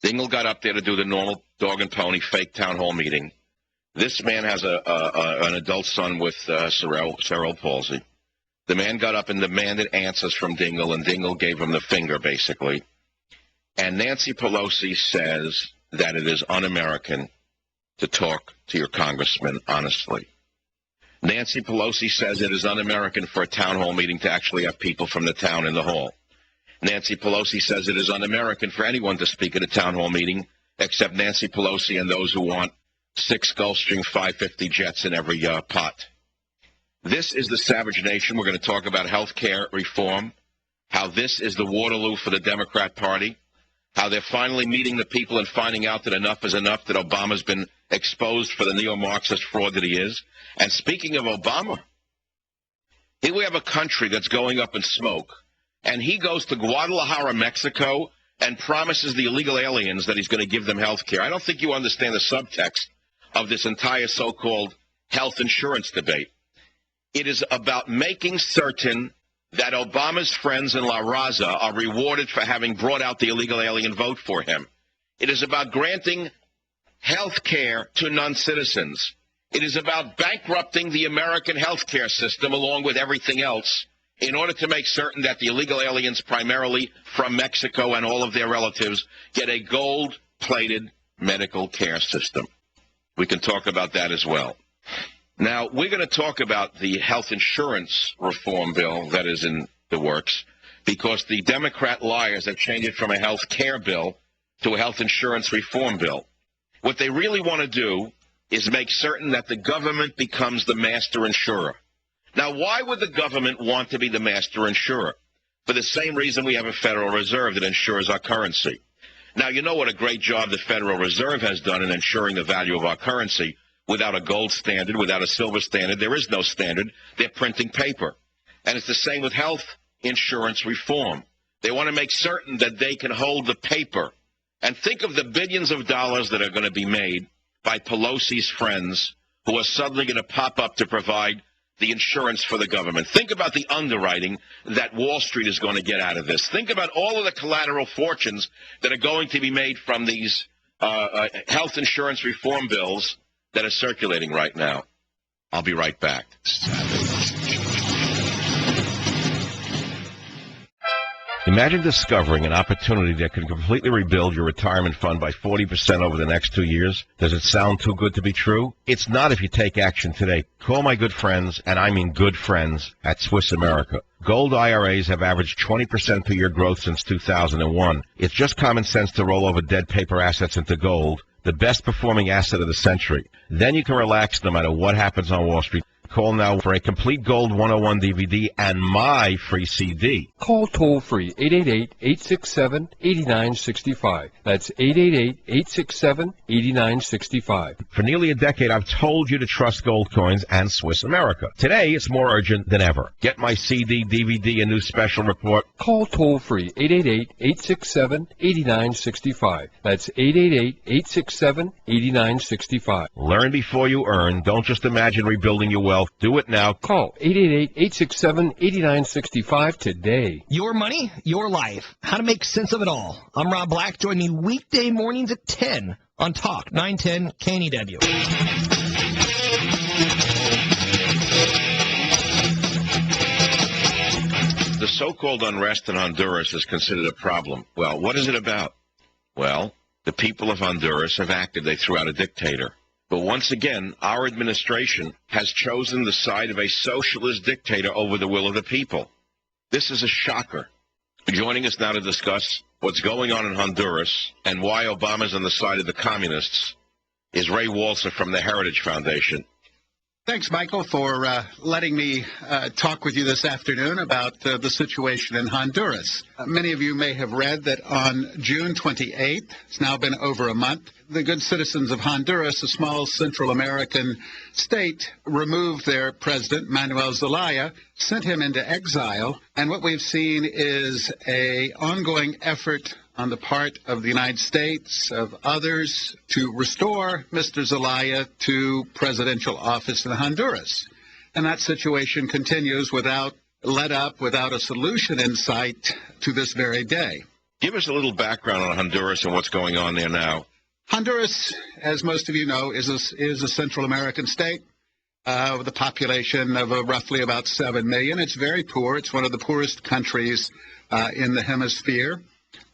Dingell got up there to do the normal dog and pony fake town hall meeting. This man has an adult son with cerebral palsy. The man got up and demanded answers from Dingell, and Dingell gave him the finger, basically. And Nancy Pelosi says that it is un-American to talk to your congressman honestly. Nancy Pelosi says it is un-American for a town hall meeting to actually have people from the town in the hall. Nancy Pelosi says it is un-American for anyone to speak at a town hall meeting except Nancy Pelosi and those who want 6 Gulfstream 550 jets in every pot. This is the savage nation. We're going to talk about health care reform, how this is the Waterloo for the Democrat Party, how they're finally meeting the people and finding out that enough is enough, that Obama's been exposed for the neo-Marxist fraud that he is. And speaking of Obama, here we have a country that's going up in smoke, and he goes to Guadalajara, Mexico, and promises the illegal aliens that he's going to give them health care. I don't think you understand the subtext of this entire so-called health insurance debate. It is about making certain that Obama's friends in La Raza are rewarded for having brought out the illegal alien vote for him. It is about granting health care to non-citizens. It is about bankrupting the American health care system along with everything else in order to make certain that the illegal aliens, primarily from Mexico and all of their relatives, get a gold-plated medical care system. We can talk about that as well. Now, we're going to talk about the health insurance reform bill that is in the works because the Democrat liars have changed it from a health care bill to a health insurance reform bill. What they really want to do is make certain that the government becomes the master insurer. Now, why would the government want to be the master insurer? For the same reason we have a Federal Reserve that insures our currency. Now, you know what a great job the Federal Reserve has done in ensuring the value of our currency. Without a gold standard, without a silver standard, there is no standard. They're printing paper. And it's the same with health insurance reform. They want to make certain that they can hold the paper. And think of the billions of dollars that are going to be made by Pelosi's friends who are suddenly going to pop up to provide the insurance for the government. Think about the underwriting that Wall Street is going to get out of this. Think about all of the collateral fortunes that are going to be made from these health insurance reform bills that are circulating right now. I'll be right back. Imagine discovering an opportunity that can completely rebuild your retirement fund by 40% over the next 2 years. Does it sound too good to be true? It's not if you take action today. Call my good friends, and I mean good friends, at Swiss America. Gold IRAs have averaged 20% per year growth since 2001. It's just common sense to roll over dead paper assets into gold, the best performing asset of the century. Then you can relax no matter what happens on Wall Street. Call now for a complete Gold 101 DVD and my free CD. Call toll-free 888-867-8965. That's 888-867-8965. For nearly a decade, I've told you to trust gold coins and Swiss America. Today, it's more urgent than ever. Get my CD, DVD, and new special report. Call toll-free 888-867-8965. That's 888-867-8965. Learn before you earn. Don't just imagine rebuilding your wealth. Do it now. Call 888-867-8965 today. Your money, your life. How to make sense of it all. I'm Rob Black. Join me weekday mornings at 10 on Talk 910 KNEW. The so-called unrest in Honduras is considered a problem. Well, what is it about? Well, the people of Honduras have acted. They threw out a dictator. But once again, our administration has chosen the side of a socialist dictator over the will of the people. This is a shocker. Joining us now to discuss what's going on in Honduras and why Obama's on the side of the communists is Ray Walser from the Heritage Foundation. Thanks, Michael, for letting me talk with you this afternoon about the situation in Honduras. Many of you may have read that on June 28th, it's now been over a month, the good citizens of Honduras, a small Central American state, removed their president, Manuel Zelaya, sent him into exile, and what we've seen is an ongoing effort on the part of the United States, of others, to restore Mr. Zelaya to presidential office in Honduras. And that situation continues without let up, without a solution in sight to this very day. Give us a little background on Honduras and what's going on there now. Honduras, as most of you know, is a Central American state with a population of roughly about 7 million. It's very poor. It's one of the poorest countries in the hemisphere.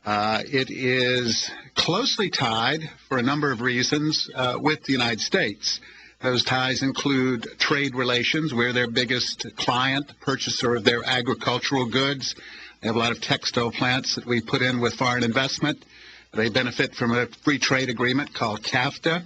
It is closely tied, for a number of reasons, with the United States. Those ties include trade relations. We're their biggest client, purchaser of their agricultural goods. They have a lot of textile plants that we put in with foreign investment. They benefit from a free trade agreement called CAFTA.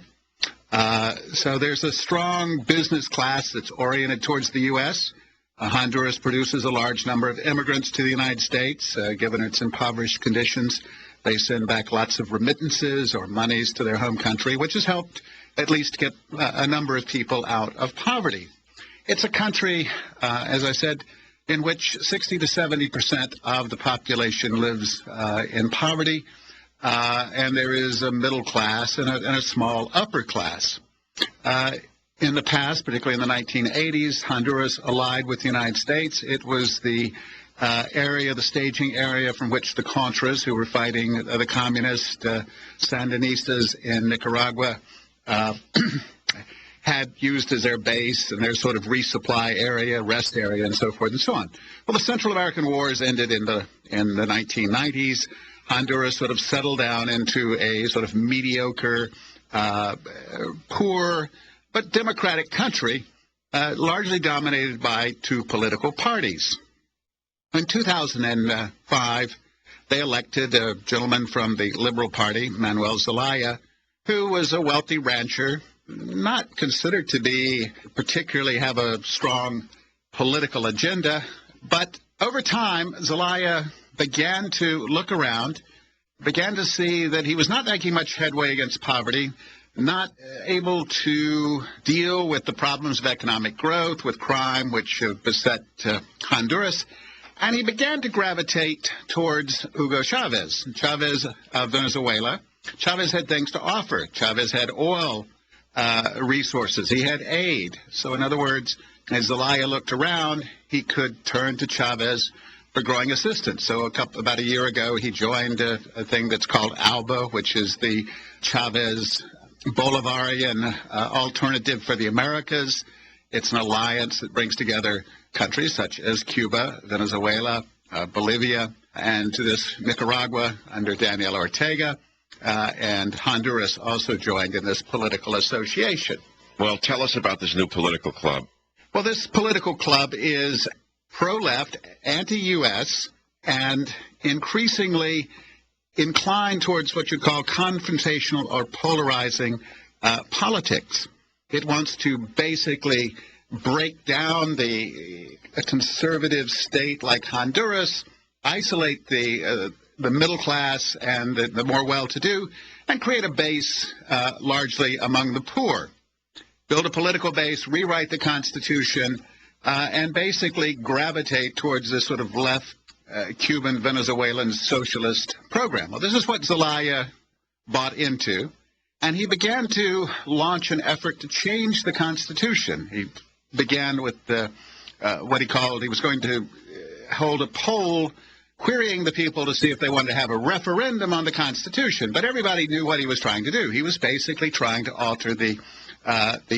So there's a strong business class that's oriented towards the U.S. Honduras produces a large number of immigrants to the United States. Given its impoverished conditions, they send back lots of remittances or monies to their home country, which has helped at least get a number of people out of poverty. It's a country, as I said, in which 60 to 70% of the population lives in poverty, and there is a middle class and a small upper class. In the past, particularly in the 1980s, Honduras allied with the United States. It was the area, the staging area from which the Contras, who were fighting the communist Sandinistas in Nicaragua, had used as their base and their sort of resupply area, rest area, and so forth and so on. Well, the Central American Wars ended in the 1990s. Honduras sort of settled down into a sort of mediocre, poor, but democratic country, largely dominated by two political parties. In 2005, they elected a gentleman from the Liberal Party, Manuel Zelaya, who was a wealthy rancher, not considered to be particularly have a strong political agenda, but over time, Zelaya began to look around, began to see that he was not making much headway against poverty, not able to deal with the problems of economic growth, with crime, which beset Honduras, and he began to gravitate towards Hugo Chavez. Chavez of Venezuela. Chavez had things to offer. Chavez had oil resources. He had aid. So in other words, as Zelaya looked around, he could turn to Chavez for growing assistance. So about a year ago, he joined a thing that's called ALBA, which is the Chavez Bolivarian alternative for the Americas. It's an alliance that brings together countries such as Cuba, Venezuela, Bolivia, and to this Nicaragua under Daniel Ortega. And Honduras also joined in this political association. Well, tell us about this new political club. Well, this political club is pro-left, anti-U.S., and increasingly inclined towards what you call confrontational or polarizing politics. It wants to basically break down a conservative state like Honduras, isolate the middle class and the more well-to-do, and create a base largely among the poor. Build a political base, rewrite the Constitution, and basically gravitate towards this sort of left Cuban, Venezuelan socialist program. Well, this is what Zelaya bought into, and he began to launch an effort to change the Constitution. He began with what he was going to hold a poll querying the people to see if they wanted to have a referendum on the Constitution. But everybody knew what he was trying to do. He was basically trying to alter the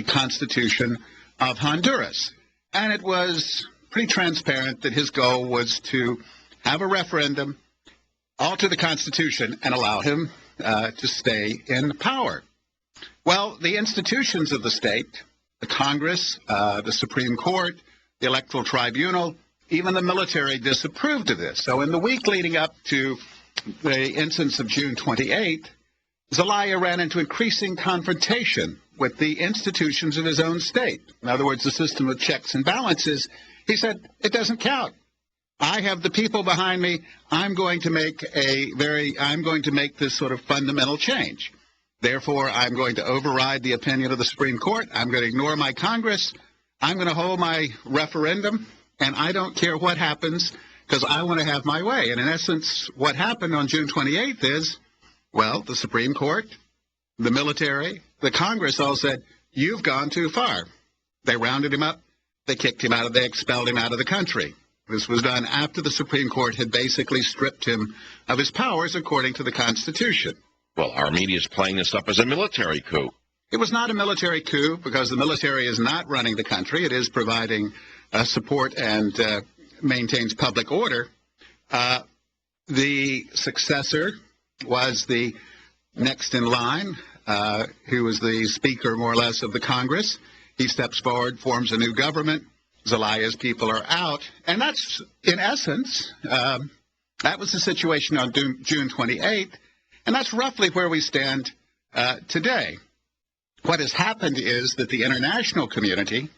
Constitution of Honduras. And it was pretty transparent that his goal was to have a referendum, alter the Constitution, and allow him to stay in power. Well, the institutions of the state, the Congress, the Supreme Court, the Electoral Tribunal, even the military disapproved of this. So in the week leading up to the incidents of June 28th, Zelaya ran into increasing confrontation with the institutions of his own state. In other words, the system of checks and balances. He said, it doesn't count. I have the people behind me. I'm going to make this sort of fundamental change. Therefore, I'm going to override the opinion of the Supreme Court. I'm going to ignore my Congress. I'm going to hold my referendum, and I don't care what happens because I want to have my way. And in essence, what happened on June 28th is, well, the Supreme Court, the military, the Congress all said, you've gone too far. They rounded him up. They kicked him out. They expelled him out of the country. This was done after the Supreme Court had basically stripped him of his powers according to the Constitution. Well, our media is playing this up as a military coup. It was not a military coup because the military is not running the country. It is providing support and maintains public order. The successor was the next in line, who was the Speaker, more or less, of the Congress. He steps forward, forms a new government. Zelaya's people are out. And that's, in essence, that was the situation on June 28th. And that's roughly where we stand today. What has happened is that the international community,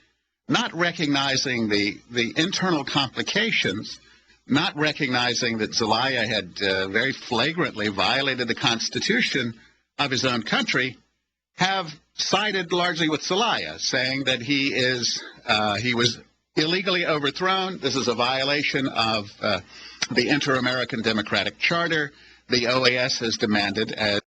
not recognizing the internal complications, not recognizing that Zelaya had very flagrantly violated the Constitution of his own country, have sided largely with Zelaya, saying that he was illegally overthrown. This is a violation of the Inter-American Democratic Charter. The OAS has demanded, as